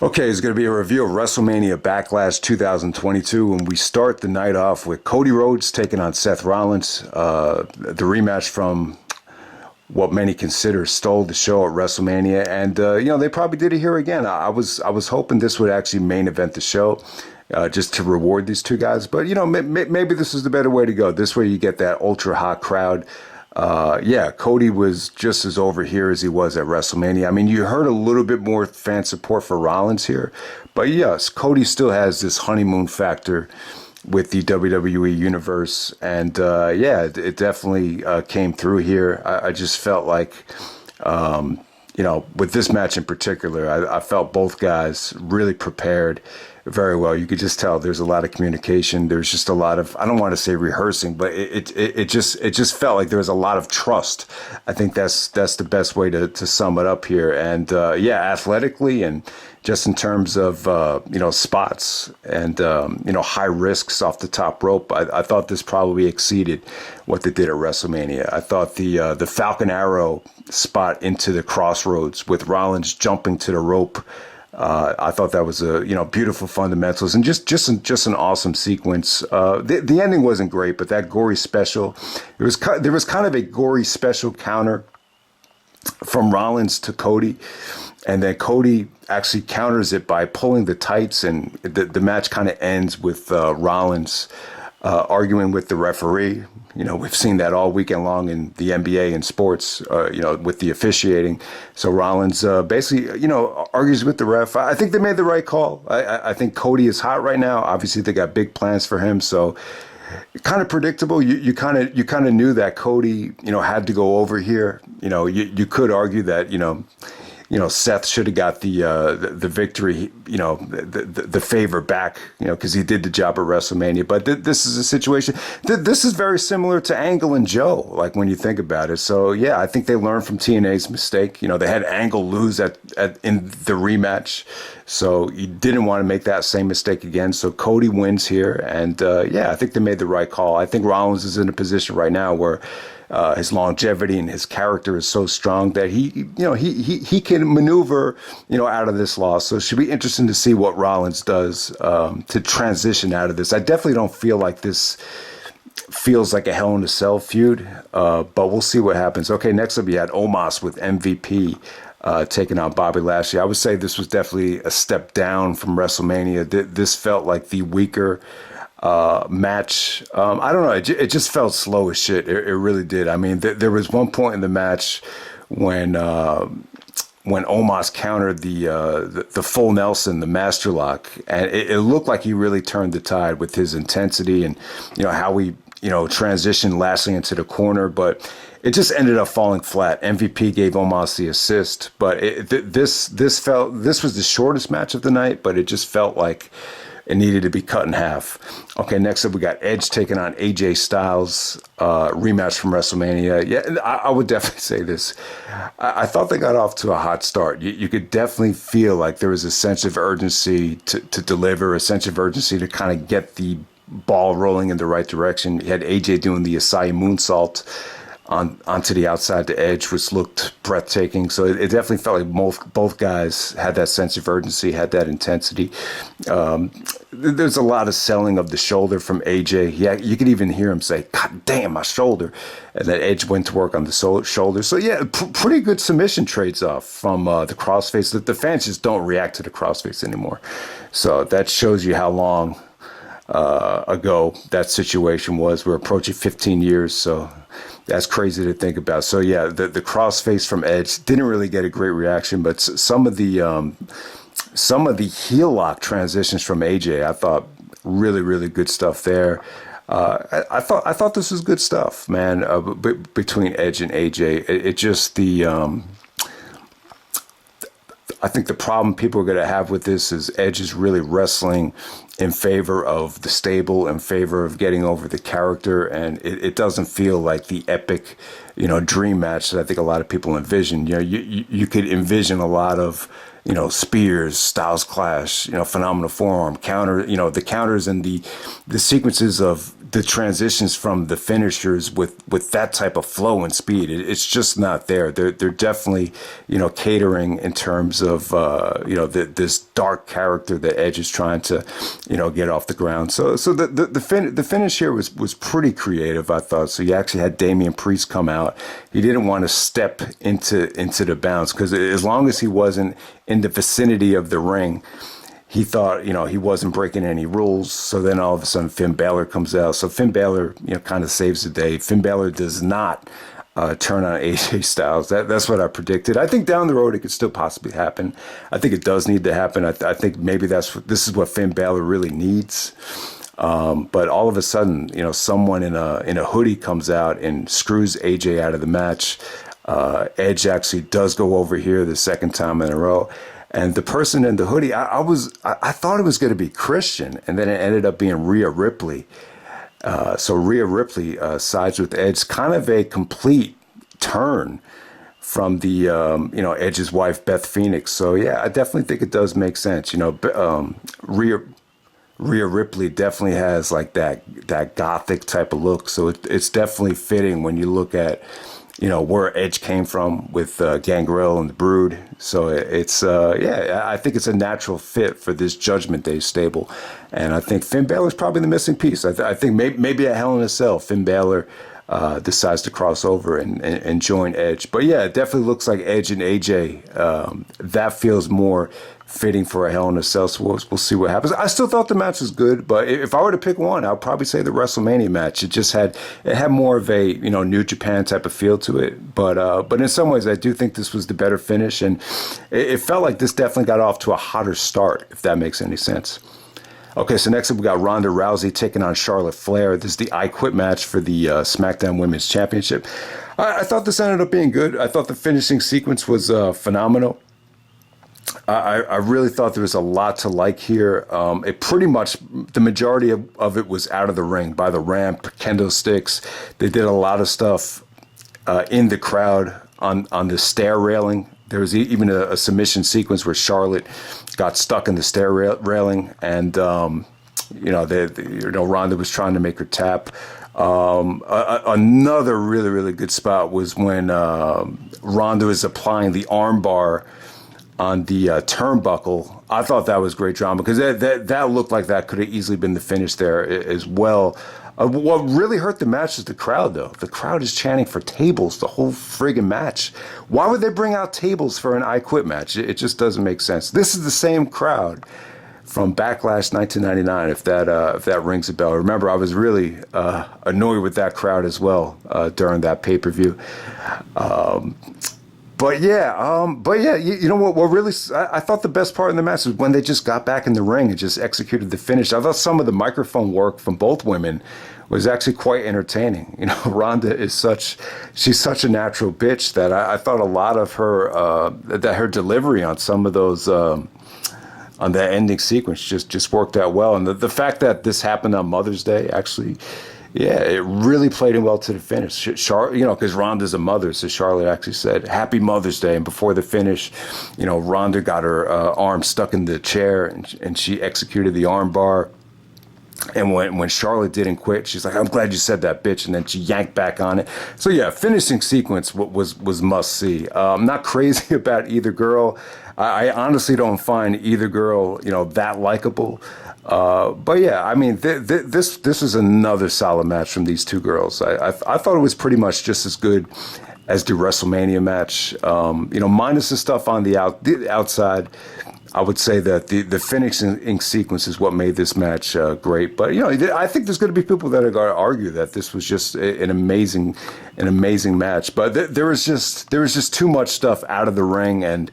Okay, it's going to be a review of WrestleMania Backlash 2022, and we start the night off with Cody Rhodes taking on Seth Rollins, the rematch from what many consider stole the show at WrestleMania, and they probably did it here again. I was hoping this would actually main event the show, just to reward these two guys, but maybe this is the better way to go. This way you get that ultra hot crowd. Cody was just as over here as he was at WrestleMania. I mean, you heard a little bit more fan support for Rollins here, but yes, Cody still has this honeymoon factor with the WWE universe, and it definitely came through here. I just felt like, with this match in particular, I felt both guys really prepared very well. You could just tell there's a lot of communication. There's just a lot of, I don't want to say rehearsing, but it just felt like there was a lot of trust. I think that's the best way to sum it up here. And athletically and just in terms of spots and high risks off the top rope, I thought this probably exceeded what they did at WrestleMania. I thought the Falcon Arrow spot into the crossroads with Rollins jumping to the rope, I thought that was beautiful fundamentals and just an awesome sequence. The ending wasn't great, but that gory special, there was kind of a gory special counter from Rollins to Cody, and then Cody actually counters it by pulling the tights, and the match kind of ends with Rollins arguing with the referee. We've seen that all weekend long in the NBA and sports, with the officiating. So Rollins basically, argues with the ref. I think they made the right call. I think Cody is hot right now. Obviously, they got big plans for him. So kind of predictable. You kind of knew that Cody, had to go over here. You could argue that, Seth should have got the victory, the favor back, because he did the job at WrestleMania. But this is a situation. This is very similar to Angle and Joe, like when you think about it. So yeah, I think they learned from TNA's mistake. They had Angle lose in the rematch, so you didn't want to make that same mistake again. So Cody wins here, and I think they made the right call. I think Rollins is in a position right now where his longevity and his character is so strong that he can maneuver, out of this loss. So it should be interesting to see what Rollins does to transition out of this. I definitely don't feel like this feels like a Hell in a Cell feud, but we'll see what happens. Okay, next up, you had Omos with MVP taking on Bobby Lashley. I would say this was definitely a step down from WrestleMania. This felt like the weaker match. I don't know. It just felt slow as shit. It really did. I mean, there was one point in the match when Omos countered the full Nelson, the master lock, and it looked like he really turned the tide with his intensity and how he transitioned Lashley into the corner, but it just ended up falling flat. MVP gave Omos the assist, but this was the shortest match of the night, but it just felt like it needed to be cut in half. Okay, next up we got Edge taking on AJ Styles, rematch from WrestleMania. Yeah, I would definitely say this. I thought they got off to a hot start. You could definitely feel like there was a sense of urgency to deliver, a sense of urgency to kind of get the ball rolling in the right direction. You had AJ doing the Asai moonsault onto the outside to Edge, which looked breathtaking. So it definitely felt like both guys had that sense of urgency, had that intensity. There's a lot of selling of the shoulder from AJ. Yeah, you could even hear him say, "God damn, my shoulder," and then Edge went to work on the shoulder. So yeah, pretty good submission trades off from the crossface. The fans just don't react to the crossface anymore. So that shows you how long ago that situation was. We're approaching 15 years, so that's crazy to think about. So yeah, the crossface from Edge didn't really get a great reaction, but some of the heel lock transitions from AJ, I thought really good stuff there. I thought this was good stuff, man. Between Edge and AJ, it just I think the problem people are going to have with this is Edge is really wrestling in favor of the stable, in favor of getting over the character, and it doesn't feel like the epic, dream match that I think a lot of people envision. You could envision a lot of, spears, Styles Clash, phenomenal forearm, counter, the counters and the sequences of the transitions from the finishers with that type of flow and speed. It's just not there. They're definitely, catering in terms of, this dark character that Edge is trying to, get off the ground. So the finish here was pretty creative, I thought. So you actually had Damian Priest come out. He didn't want to step into the bounce because as long as he wasn't in the vicinity of the ring, he thought, he wasn't breaking any rules. So then all of a sudden Finn Balor comes out. So Finn Balor, kind of saves the day. Finn Balor does not turn on AJ Styles. That's what I predicted. I think down the road it could still possibly happen. I think it does need to happen. I think maybe this is what Finn Balor really needs. But all of a sudden, someone in a hoodie comes out and screws AJ out of the match. Edge actually does go over here the second time in a row. And the person in the hoodie, I thought it was going to be Christian, and then it ended up being Rhea Ripley. So Rhea Ripley sides with Edge, kind of a complete turn from the Edge's wife Beth Phoenix. So yeah, I definitely think it does make sense. Rhea Ripley definitely has like that gothic type of look. So it's definitely fitting when you look at where Edge came from with Gangrel and the Brood. So I think it's a natural fit for this Judgment Day stable. And I think Finn Balor's probably the missing piece. I think maybe at Hell in a Cell, Finn Balor decides to cross over and join Edge. But yeah, it definitely looks like Edge and AJ. That feels more fitting for a Hell in a Cell. So we'll see what happens. I still thought the match was good, but if I were to pick one, I'd probably say the WrestleMania match. It had more of a New Japan type of feel to it. But in some ways, I do think this was the better finish, and it felt like this definitely got off to a hotter start, if that makes any sense. Okay, so next up we got Ronda Rousey taking on Charlotte Flair. This is the I Quit match for the SmackDown Women's Championship. I thought this ended up being good. I thought the finishing sequence was phenomenal. I really thought there was a lot to like here. It pretty much, the majority of it was out of the ring, by the ramp, kendo sticks. They did a lot of stuff in the crowd on the stair railing. There was even a submission sequence where Charlotte got stuck in the stair railing, and Ronda was trying to make her tap. Another really, really good spot was when Ronda was applying the armbar on the turnbuckle. I thought that was great drama because that looked like that could have easily been the finish there as well. What really hurt the match is the crowd, though. The crowd is chanting for tables the whole friggin' match. Why would they bring out tables for an I Quit match? It just doesn't make sense. This is the same crowd from Backlash 1999, if that rings a bell. Remember, I was really annoyed with that crowd as well during that pay-per-view. But yeah, you know what really, I thought the best part in the match was when they just got back in the ring and just executed the finish. I thought some of the microphone work from both women was actually quite entertaining. Ronda she's such a natural bitch that I thought a lot of her delivery on some of those, on that ending sequence just worked out well. And the fact that this happened on Mother's Day, actually, yeah, it really played in well to the finish. Because Ronda's a mother, so Charlotte actually said, "Happy Mother's Day." And before the finish, Ronda got her arm stuck in the chair, and she executed the arm bar. And when Charlotte didn't quit, she's like, "I'm glad you said that, bitch." And then she yanked back on it. So yeah, finishing sequence was must see. I'm not crazy about either girl. I honestly don't find either girl, that likable. But yeah, I mean, this is another solid match from these two girls. I thought it was pretty much just as good as the WrestleMania match. Minus the stuff on the outside. I would say that the finishing sequence is what made this match great. But I think there's going to be people that are going to argue that this was just an amazing match. But there was just too much stuff out of the ring, and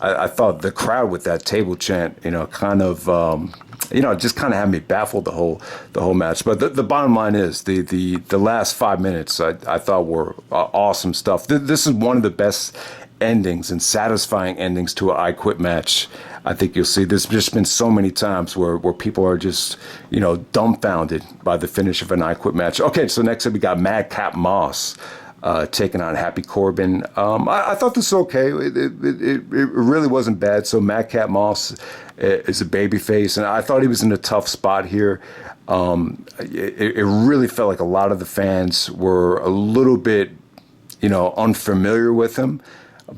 I thought the crowd with that table chant, kind of. Just kind of had me baffled the whole match. But the bottom line is the last 5 minutes I thought were awesome stuff. This is one of the best endings and satisfying endings to an I Quit match. I think you'll see there's just been so many times where people are just, dumbfounded by the finish of an I Quit match. Okay, so next up we got Madcap Moss taking on Happy Corbin. I thought this was okay. It really wasn't bad. So Madcap Moss is a babyface, and I thought he was in a tough spot here. It really felt like a lot of the fans were a little bit, unfamiliar with him.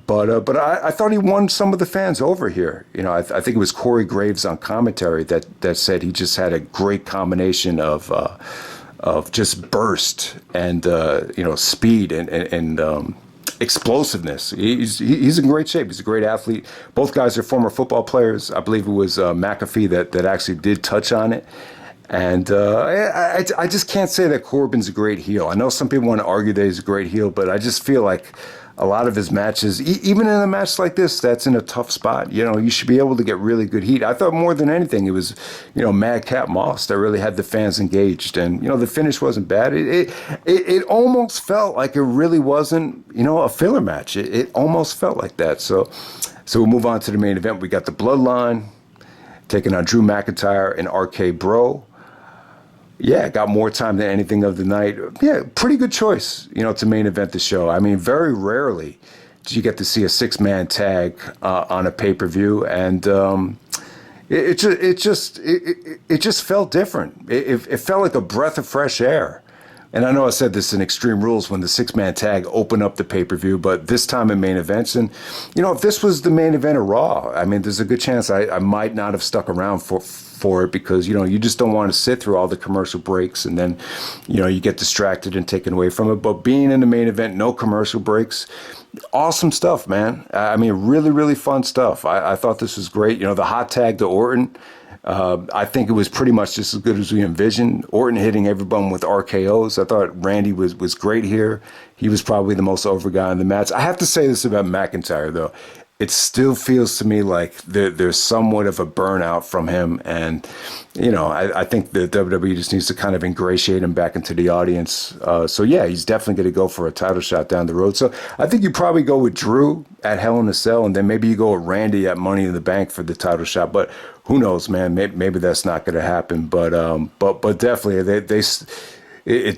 But I thought he won some of the fans over here. I think it was Corey Graves on commentary that said he just had a great combination of just burst and speed and explosiveness. He's in great shape. He's a great athlete. Both guys are former football players. I believe it was McAfee that actually did touch on it. And I just can't say that Corbin's a great heel. I know some people want to argue that he's a great heel, but I just feel like a lot of his matches, even in a match like this, that's in a tough spot. You should be able to get really good heat. I thought more than anything, it was, Madcap Moss that really had the fans engaged. And, the finish wasn't bad. It almost felt like it really wasn't, a filler match. It almost felt like that. So we'll move on to the main event. We got the Bloodline taking on Drew McIntyre and RK Bro. Yeah, got more time than anything of the night. Yeah, pretty good choice, to main event the show. I mean, very rarely do you get to see a 6-man tag on a pay-per-view, and it just felt different. It felt like a breath of fresh air. And I know I said this in Extreme Rules when the 6-man tag opened up the pay-per-view, but this time in main events. And, if this was the main event of Raw, I mean, there's a good chance I might not have stuck around for it because, you just don't want to sit through all the commercial breaks and then, you get distracted and taken away from it. But being in the main event, no commercial breaks, awesome stuff, man. I mean, really, really fun stuff. I thought this was great. The hot tag to Orton. I think it was pretty much just as good as we envisioned. Orton hitting everyone with RKOs. I thought Randy was great here. He was probably the most over guy in the match. I have to say this about McIntyre, though. It still feels to me like there's somewhat of a burnout from him. And, I think the WWE just needs to kind of ingratiate him back into the audience. So, yeah, he's definitely going to go for a title shot down the road. So I think you probably go with Drew at Hell in a Cell, and then maybe you go with Randy at Money in the Bank for the title shot. But who knows, man? Maybe that's not going to happen. But definitely, it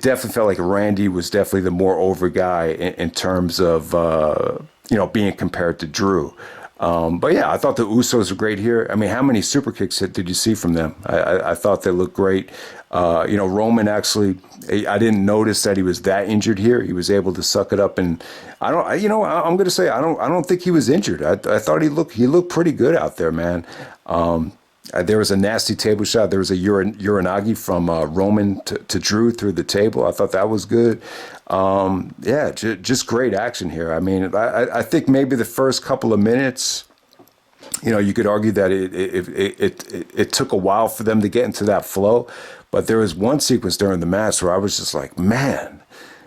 definitely felt like Randy was definitely the more over guy in terms of being compared to Drew. But yeah, I thought the Usos were great here. I mean, how many super kicks did you see from them? I thought they looked great. Roman actually, I didn't notice that he was that injured here. He was able to suck it up, and I'm going to say I don't think he was injured. I thought he looked pretty good out there, man. There was a nasty table shot. There was a Uranagi from Roman to Drew through the table. I thought that was good. Just great action here. I mean, I think maybe the first couple of minutes, you could argue that it took a while for them to get into that flow. But there was one sequence during the match where I was just like, man,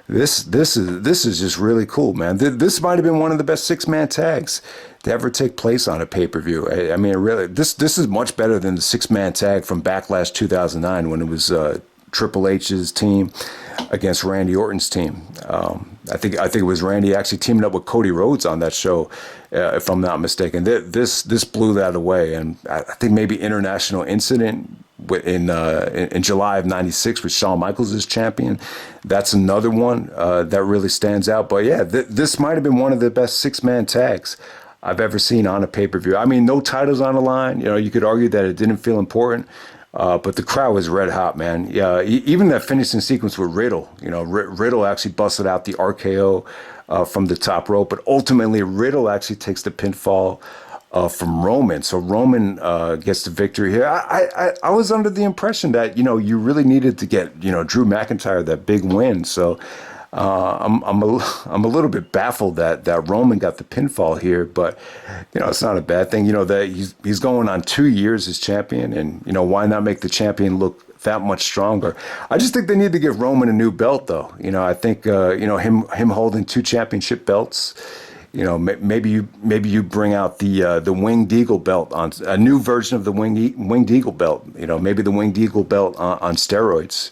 this is just really cool, man. This might have been one of the best 6-man tags to ever take place on a pay-per-view. I mean, really, this is much better than the 6-man tag from Backlash 2009 when it was Triple H's team against Randy Orton's team. I think it was Randy actually teaming up with Cody Rhodes on that show, if I'm not mistaken. This blew that away, and I think maybe International Incident in July of '96 with Shawn Michaels as champion. That's another one that really stands out. But yeah, this might have been one of the best 6-man tags I've ever seen on a pay-per-view. I mean, no titles on the line. You could argue that it didn't feel important. But the crowd was red hot, man. Yeah, even that finishing sequence with Riddle, Riddle actually busted out the RKO from the top rope, but ultimately Riddle actually takes the pinfall from Roman. So Roman gets the victory here. I was under the impression that, you really needed to get, Drew McIntyre that big win. So I'm a little bit baffled that Roman got the pinfall here, but it's not a bad thing. That he's going on 2 years as champion, and why not make the champion look that much stronger? I just think they need to give Roman a new belt, though. I think him holding 2 championship belts, maybe you bring out the Winged Eagle belt on a new version of the Winged Eagle belt. Maybe the Winged Eagle belt on steroids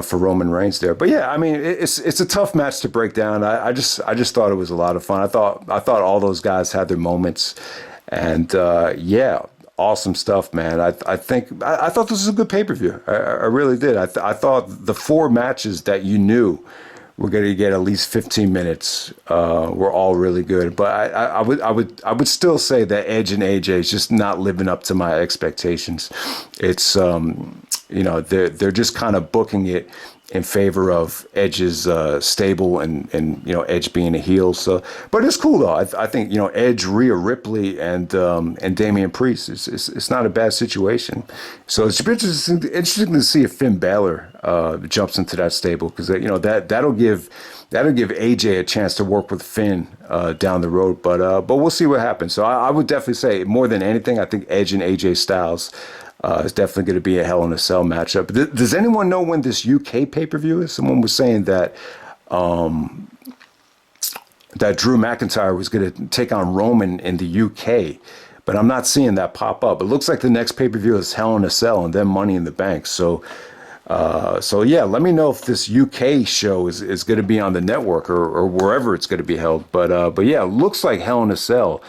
for Roman Reigns there. But yeah, I mean, it's a tough match to break down. I just thought it was a lot of fun. I thought all those guys had their moments, and yeah. Awesome stuff, man. I thought this was a good pay-per-view. I really did. I thought the 4 matches that you knew were going to get at least 15 minutes were all really good. But I would still say that Edge and AJ is just not living up to my expectations. It's they're just kind of booking it in favor of Edge's stable and Edge being a heel. So, but it's cool though. I think Edge, Rhea Ripley, and Damian Priest. It's not a bad situation. So it's interesting to see if Finn Balor jumps into that stable, because that'll give AJ a chance to work with Finn down the road. But we'll see what happens. So I would definitely say, more than anything, I think Edge and AJ Styles is definitely going to be a Hell in a Cell matchup. Does anyone know when this UK pay-per-view is? Someone was saying that that Drew McIntyre was going to take on Roman in the UK, but I'm not seeing that pop up. It looks like the next pay-per-view is Hell in a Cell and then Money in the Bank. So yeah, let me know if this UK show is going to be on the network or wherever it's going to be held. But yeah, it looks like Hell in a Cell.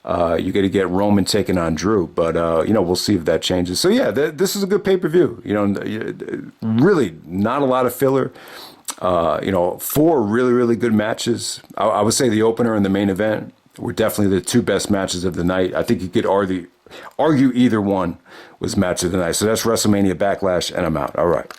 You're going to get Roman taking on Drew, but we'll see if that changes. So yeah, this is a good pay-per-view. Really not a lot of filler. 4 really, really good matches. I would say the opener and the main event were definitely the 2 best matches of the night. I think you could argue either one was match of the night. So that's WrestleMania Backlash, and I'm out. All right.